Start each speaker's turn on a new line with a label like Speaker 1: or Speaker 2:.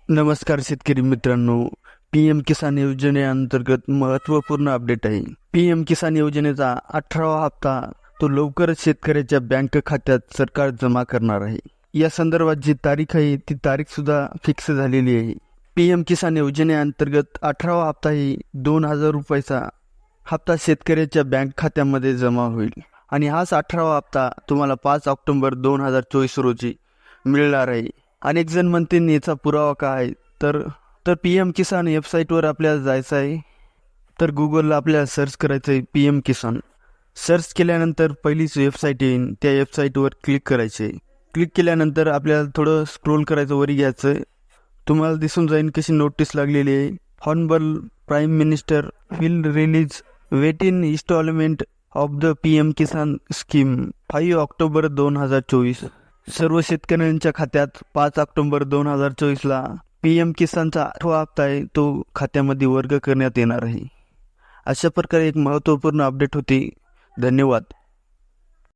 Speaker 1: नमस्कार शेतकरी मित्रांनो, पीएम किसान योजनेअंतर्गत महत्त्वपूर्ण अपडेट आहे. पीएम किसान योजनेचा 18वा हप्ता तो लवकरच शेतकऱ्याच्या बँक खात्यात सरकार जमा करणार आहे. या संदर्भात जी तारीख आहे ती तारीख सुद्धा फिक्स झालेली आहे. पीएम किसान योजनेअंतर्गत 18वा हप्ता ही 2,000 रुपयाचा हप्ता शेतकऱ्याच्या बँक खात्यामध्ये जमा होईल आणि हाच 18वा हप्ता तुम्हाला 5 ऑक्टोबर 2024 रोजी मिळणार आहे. अनेक जण म्हणतील याचा पुरावा काय आहे, तर पीएम किसान वेबसाईटवर आपल्याला जायचं आहे. तर गुगलला आपल्याला सर्च करायचं आहे पीएम किसान. सर्च केल्यानंतर पहिलीच वेबसाईट येईल, त्या वेबसाईटवर क्लिक करायचे. क्लिक केल्यानंतर आपल्याला थोडं स्क्रोल करायचं, वरी घ्यायचं. तुम्हाला दिसून जाईल कशी नोटीस लागलेली आहे. Honourable prime minister will release weight in instalment of the PM Kisan scheme 5 October 2024. सर्व शेतकऱ्यांच्या खात्यात 5 ऑक्टोबर 2024ला पीएम किसानचा 8वा हप्ता आहे तो खात्यामध्ये वर्ग करण्यात येणार आहे. अशा प्रकारे एक महत्त्वपूर्ण अपडेट होती. धन्यवाद.